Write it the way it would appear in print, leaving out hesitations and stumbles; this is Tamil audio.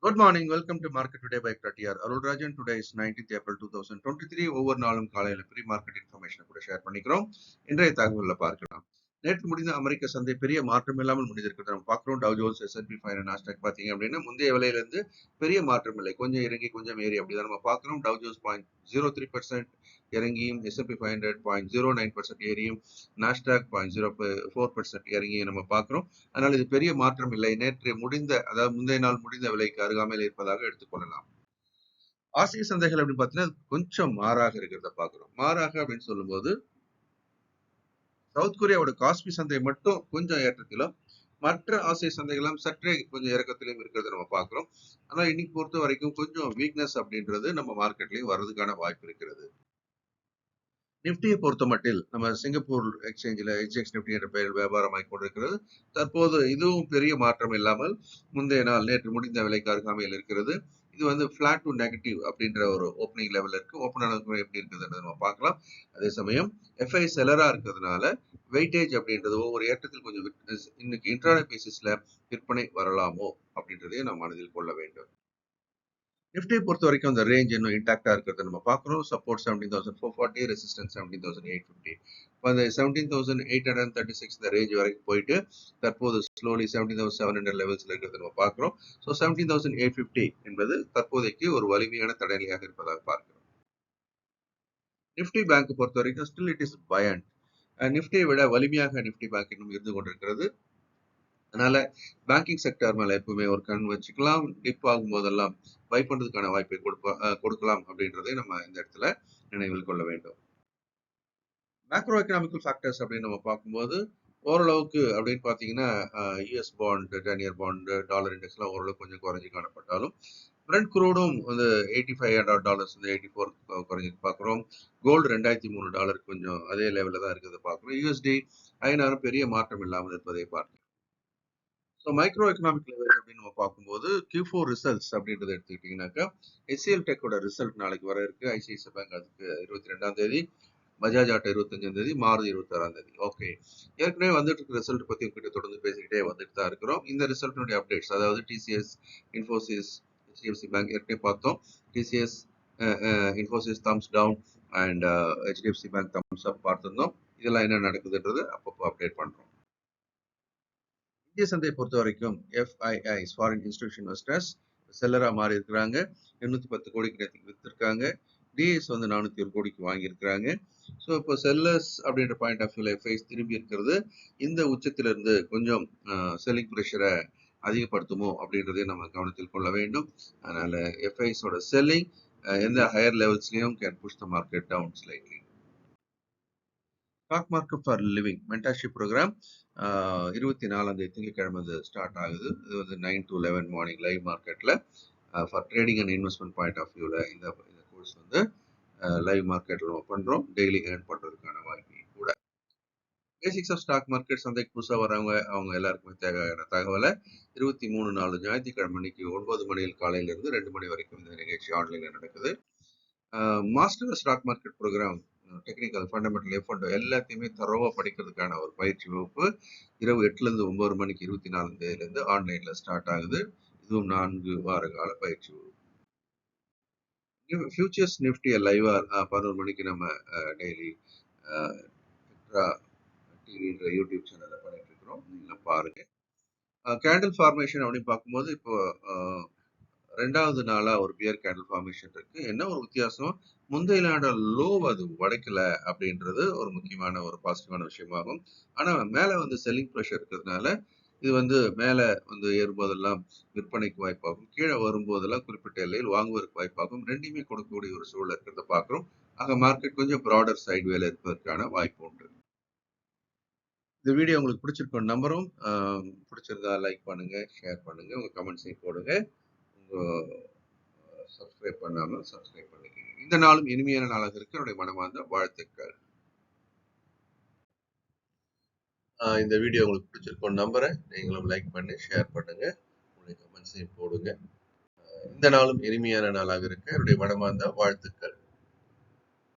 Good morning. Welcome to Market Today by ECTRA. Arulrajhan. Today is 19th April 2023. ஒவ்வொரு நாளும் காலையில் ப்ரீ மார்க்கெட் இன்ஃபர்மேஷன் கூட ஷேர் பண்ணிக்கிறோம். இன்றைய தகவல்ல பார்க்கலாம். நேற்று முடிந்த அமெரிக்க சந்தை பெரிய மாற்றம் இல்லாமல் முடிந்திருக்கிறது. நம்ம பார்க்கிறோம் டவ் ஜோன்ஸ், S&P 500, நாஸ்டாக் பார்த்தீங்க அப்படின்னா முந்தைய விலையிலிருந்து பெரிய மாற்றம் இல்லை. கொஞ்சம் இறங்கி கொஞ்சம் ஏறி அப்படிதான் நம்ம பார்க்கிறோம். டவ் ஜோன்ஸ் 0.03% இறங்கியும், S&P 500 0.09% ஏறியும், நாஸ்டாக் 0.04% இறங்கியும் நம்ம பார்க்கிறோம். அதனால் இது பெரிய மாற்றம் இல்லை. நேற்று முடிந்த அதாவது முந்தைய நாள் முடிந்த விலைக்கு அருகாமையில் இருப்பதாக எடுத்துக்கொள்ளலாம். ஆசிய சந்தைகள் அப்படின்னு பார்த்தீங்கன்னா கொஞ்சம் மாறாக இருக்கிறத பார்க்கிறோம். மாறாக அப்படின்னு சொல்லும்போது சவுத் கொரியாவோட காஸ்பி சந்தை மட்டும் கொஞ்சம் ஏற்றத்திலும், மற்ற ஆசிய சந்தைகளும் சற்றே கொஞ்சம் இறக்கத்திலும் இருக்கிறத நம்ம பார்க்கிறோம். ஆனா இன்னைக்கு பொறுத்த வரைக்கும் கொஞ்சம் வீக்னஸ் அப்படின்றது நம்ம மார்க்கெட்லயும் வர்றதுக்கான வாய்ப்பு இருக்கிறது. நிப்டியை பொறுத்த மட்டில் நம்ம சிங்கப்பூர் எக்ஸ்சேஞ்சில் எக்ஸ்சேஞ்ச் நிப்டி என்ற பெயரில் வியாபாரமாகி கொண்டிருக்கிறது. தற்போது இதுவும் பெரிய மாற்றம் இல்லாமல் முந்தைய நாள் நேற்று முடிந்த விலைக்கு அருகாமையில் இருக்கிறது. இது வந்து ஃபிளாட் டு நெகட்டிவ் அப்படின்ற ஒரு ஓப்பனிங் லெவல் இருக்கு. ஓப்பன் ஆனது எப்படி இருக்குதுன்னு நம்ம பார்க்கலாம். அதே சமயம் எஃப்ஐ செலரா இருக்கிறதுனால வெயிட்டேஜ் அப்படின்றது ஒவ்வொரு ஏற்றத்தில் கொஞ்சம் இன்னைக்கு இன்ட்ராடே பேசிஸ்ல விற்பனை வரலாமோ அப்படின்றதையும் நாம் மனதில் கொள்ள வேண்டும். நிஃப்டியை பொறுத்த வரைக்கும் அந்த ரேஞ்ச் இன்னும் இன்டாக்டா இருக்கிறத நம்ம பார்க்குறோம். Support 17,440, resistance 17,850. இப்போ அந்த 17,836 இந்த ரேஞ்ச் வரைக்கும் போயிட்டு தற்போது ஸ்லோலி 17,700 லெவல்ஸ்ல இருக்கிறத நம்ம பார்க்குறோம். ஸோ 17,850 என்பது தற்போதைக்கு ஒரு வலிமையான தடைநிலையாக இருப்பதாக பார்க்கிறோம். நிஃப்டி பேங்க் பொறுத்த வரைக்கும் ஸ்டில் இட் இஸ் பயண்ட். நிஃப்டியை விட வலிமையாக நிஃப்டி பேங்க் இன்னும் இருந்து கொண்டிருக்கிறது. அதனால பேங்கிங் செக்டர் மேல எப்பவுமே ஒரு கண் வச்சுக்கலாம். டிப் ஆகும் போதெல்லாம் பை பண்றதுக்கான வாய்ப்பை கொடுக்கலாம் அப்படின்றதை நம்ம இந்த இடத்துல நினைவில் கொள்ள வேண்டும். மேக்ரோ எக்கனாமிக்கல் ஃபேக்டர்ஸ் அப்படின்னு நம்ம பார்க்கும்போது ஓரளவுக்கு அப்படின்னு பார்த்தீங்கன்னா US bond, 10-year bond, dollar இண்டெக்ஸ்லாம் ஓரளவுக்கு கொஞ்சம் குறைஞ்சி காணப்பட்டாலும் பிரெண்ட் குரூடும் வந்து $85 வந்து 84 குறைஞ்சி பார்க்குறோம். கோல்டு $2003 கொஞ்சம் அதே லெவலில் தான் இருக்கிறத பார்க்குறோம். யூஎஸ்டி ஐநாரும் பெரிய மாற்றம் இல்லாமல் இருப்பதை பார்க்கிறோம். ஸோ மைக்ரோ எக்கனாமிக் லெவல் அப்படின்னு நம்ம பார்க்கும்போது Q4 ரிசல்ட்ஸ் அப்படின்றத எடுத்துக்கிட்டீங்கன்னாக்கா HCL டெக்கோட ரிசல்ட் நாளைக்கு வர இருக்கு. ஐசிஐசிஐ பேங்க் அதுக்கு 22ஆம் தேதி, பஜாஜ் ஆட்டோ 25ஆம் தேதி, மாருதி 26ஆம் தேதி. ஓகே, ஏற்கனவே வந்துட்டு இருக்க ரிசல்ட் பத்தி உங்ககிட்ட தொடர்ந்து பேசிக்கிட்டே வந்துட்டு தான் இருக்கிறோம். இந்த ரிசல்ட்டினுடைய அப்டேட்ஸ் அதாவது டிசிஎஸ், இன்ஃபோசிஸ், HDFC பேங்க் ஏற்கனவே பார்த்தோம். TCS, Infosys thumbs down and HDFC bank thumbs up பார்த்துருந்தோம். இதெல்லாம் என்ன நடக்குதுன்றது அப்பப்போ அப்டேட் பண்றோம். இந்திய சந்தையை பொறுத்த வரைக்கும் FIIs, ஃபாரின் இன்ஸ்டிடியூஷன் இன்வெஸ்டர்ஸ், செல்லரா மாறி இருக்கிறாங்க. 810 கோடிக்கு நேற்றுக்கு வித்திருக்காங்க. டிஎஸ் வந்து 401 கோடிக்கு வாங்கியிருக்கிறாங்க. ஸோ இப்போ செல்லர்ஸ் அப்படின்ற பாயிண்ட் ஆஃப் வியூல FIs திரும்பி இருக்கிறது இந்த உச்சத்திலிருந்து கொஞ்சம் செல்லிங் ப்ரெஷரை அதிகப்படுத்துமோ அப்படின்றதையும் நம்ம கவனத்தில் கொள்ள வேண்டும். அதனால FIஸோட செல்லிங் எந்த ஹையர் லெவல்ஸ்லையும் can push the market down slightly. Stock market for living mentorship programme 24ஆம் தேதி திங்கட்கிழமை ஸ்டார்ட் ஆகுது. இது வந்து 9 to 11 மார்னிங் லைவ் மார்க்கெட்டில் for trading and investment point of வியூவில் இந்த கோர்ஸ் வந்து லைவ் மார்க்கெட்டில் நம்ம பண்ணுறோம். டெய்லி ஏர்ன் பண்ணுறதுக்கான வாய்ப்பு கூட. பேசிக்ஸ் ஆஃப் ஸ்டாக் மார்க்கெட் சந்தைக்கு புதுசாக வரவங்க அவங்க எல்லாருக்குமே தேவையான தகவலை 23 ஞாயிற்றுக்கிழமை அன்னைக்கு 9 மணி காலையிலிருந்து 2 மணி வரைக்கும் இந்த நிகழ்ச்சி ஆன்லைனில் நடக்குது. Master stock market programme technical fundamental எஃபண்ட் எல்லாத்தையுமே தரோவா படிக்கிறதுக்கான ஒரு பயிற்சி வகுப்பு இரவு 8லேருந்து 9 மணிக்கு 24ஆம் தேதியிலேருந்து ஆன்லைன்ல ஸ்டார்ட் ஆகுது. இதுவும் 4 வார கால பயிற்சி வகுப்பு. ஃபியூச்சர்ஸ் நிஃப்டி லைவா 11 மணிக்கு நம்ம டெய்லி டிவின்ற யூடியூப் சேனல்ல பண்ணிட்டு இருக்கிறோம். நீங்க பாருங்க. கேண்டில் ஃபார்மேஷன் அப்படின்னு பார்க்கும்போது இப்போ 2வது நாளா ஒரு பியர் கேண்டில் ஃபார்மேஷன் இருக்கு. என்ன ஒரு வித்தியாசம், முந்தைய நாட லோ அது உடைக்கல அப்படின்றது ஒரு முக்கியமான ஒரு பாசிட்டிவான விஷயமாகும். ஆனா மேல வந்து செல்லிங் ப்ரெஷர் இருக்கிறதுனால இது வந்து மேல வந்து ஏறும்போதெல்லாம் விற்பனைக்கு வாய்ப்பாகும், கீழே வரும்போதெல்லாம் குறிப்பிட்ட எல்லையில் வாங்குவதற்கு வாய்ப்பாகும். ரெண்டுமே கொடுக்கக்கூடிய ஒரு சூழல் இருக்கிறத பார்க்கிறோம். ஆக மார்க்கெட் கொஞ்சம் ப்ராடர் சைடு வேலை இருப்பதற்கான வாய்ப்பு உண்டு. இந்த வீடியோ உங்களுக்கு பிடிச்சிருக்கும் நம்புறோம். பிடிச்சிருந்தா லைக் பண்ணுங்க, ஷேர் பண்ணுங்க, உங்க கமெண்ட்ஸையும் போடுங்க. சப்ஸ்கிரைப் பண்ணாமல் சப்ஸ்கிரைப் பண்ணிக்கோங்க. இந்த நாளும் இனிமையான நாளாக இருக்கு. என்னுடைய மனமார்ந்த வாழ்த்துக்கள். இந்த வீடியோ உங்களுக்கு பிடிச்சிருக்கும் நம்புறேன். நீங்களும் லைக் பண்ணி ஷேர் பண்ணுங்க, உங்களுடைய கமெண்ட்ஸையும் போடுங்க. இந்த நாளும் இனிமையான நாளாக இருக்க என்னுடைய மனமார்ந்த வாழ்த்துக்கள்.